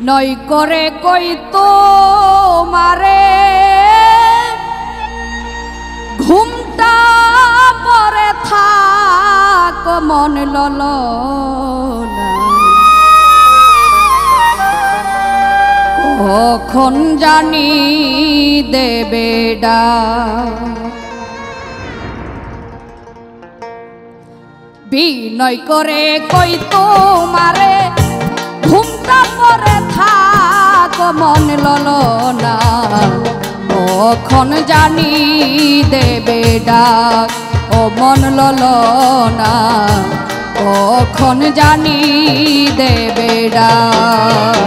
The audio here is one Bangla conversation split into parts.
বিনয় করে কই তো মারে ঘুমটা পরে থাক মন ললনা কখন জানি দেবে ডাক বিনয় করে কই তো মারে ঘুমটা পরে থাক মন ললনা কখন জানি দেবে ডাক ও মন ললনা কখন জানি দেবে ডাক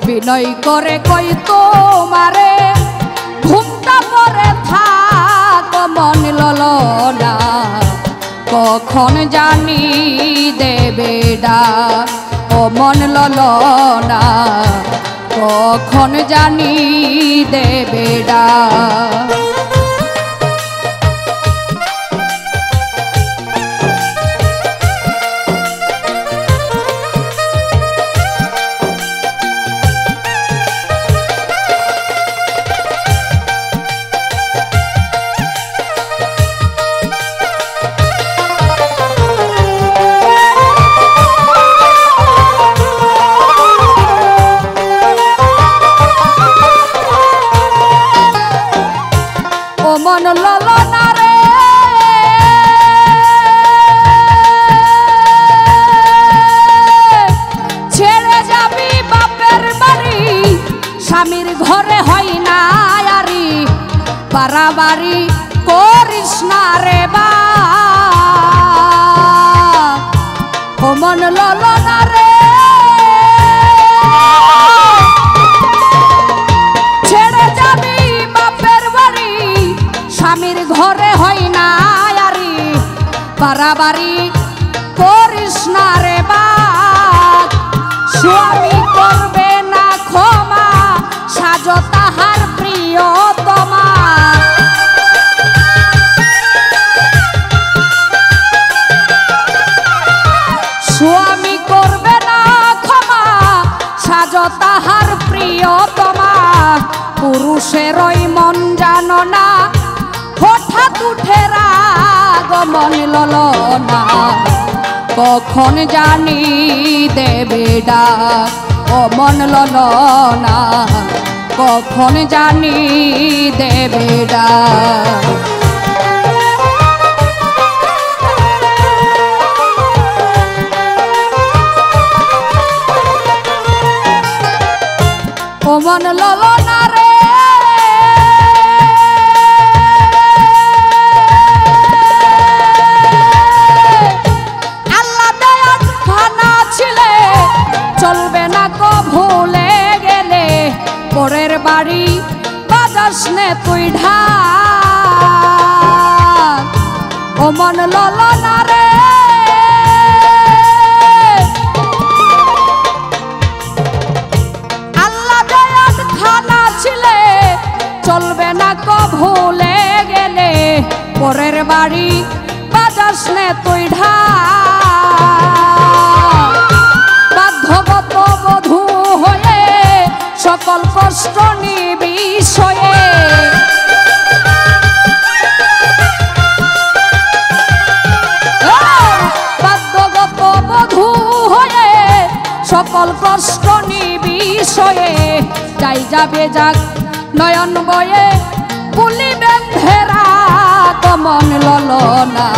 বিনয় করে কই তো মারে ঘুমটা পরে থাক মন ললনা কখন জানি দেবে ডাক ও মন ললনা কখন জানি দেবে ডাক মন ললনা রে ছেড়ে যাবি বাপের বাড়ি স্বামীর ঘরে হয় না আরি বাড়াবাড়ি করিস না রে বা ও মন ললনা রে ছেড়ে যাবি বাপের বাড়ি স্বামীর ঘরে হয় না আরি বাড়াবাড়ি করিস না রে বাপ স্বামী করবে না ক্ষমা সাজ তাহার প্রিয়তমা স্বামী করবে না ক্ষমা সাজ তাহার প্রিয়তমা পুরুষেরই মন জানো না হঠাৎ উঠে রাগ মন ললনা কখন জানি দেবে ডাক ও মন ললনা কখন জানি দেবে ডাক ও মন ললনা রে চলবে না কো ভুলে গেলে পরের বাড়ি বাজাস নে তুই ঢাক ও মন ললনা রে আল্লাহ দয়াল খানা ছিলে চলবে না কো ভুলে গেলে পরের বাড়ি বাজাস নে তুই ঢাক বাধ্যগত বধূ হয়ে সকল কষ্ট নিবিষয়ে বাধ্যগত বধূ হয়ে সকল কষ্ট নিবিষয়ে যাই যাবে যাক নয়ন বয়ে পুলি বেঁধেরা কমন ললনা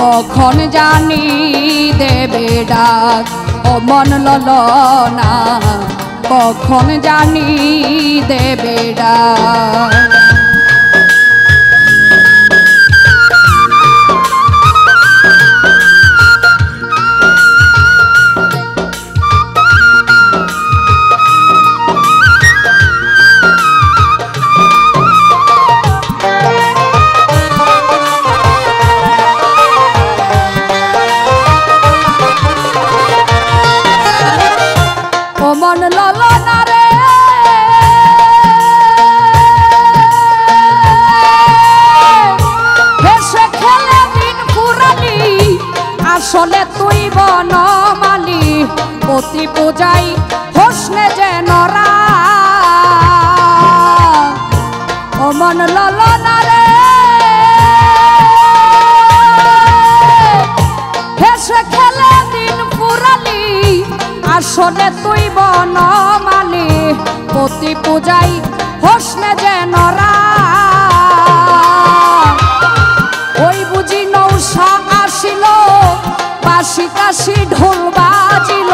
কখন জানি দেবে ডাক ও মন ললনা কখন জানি দেবে ডাক মন ললনা রে হেসে খেলে দিন পুরানি আসলে তুই বনমালী পতি পূজাই হোস আসলে তুই বনমালী পতি পূজাই হোসনে যেন ওই বুঝি নৌসা আসিল বাঁশি কাশি ঢোল বাজিল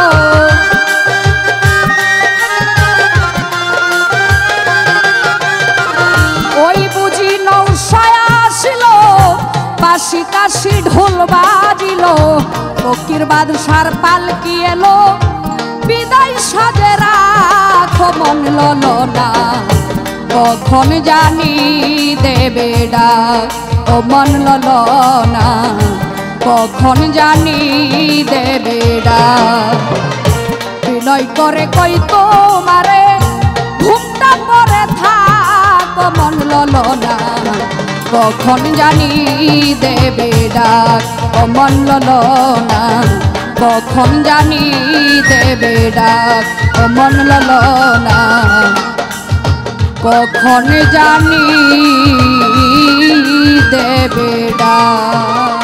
ওই বুঝি নৌসায় আসিল বাঁশি কাশি ঢোল বাজিল ফকির বাদশার পালকি এলো বিদায় সাজে রাখো মন ললনা কখন জানি দেবে ডাক ও মন ললনা কখন জানি দেবে ডাক বিনয় করে কই তোমারে ঘুমটা পরে থাক মন ললনা কখন জানি দেবে ডাক ও মন ললনা কখন জানি দেবে ডাক ও মন ললনা কখন জানি দেবে ডাক।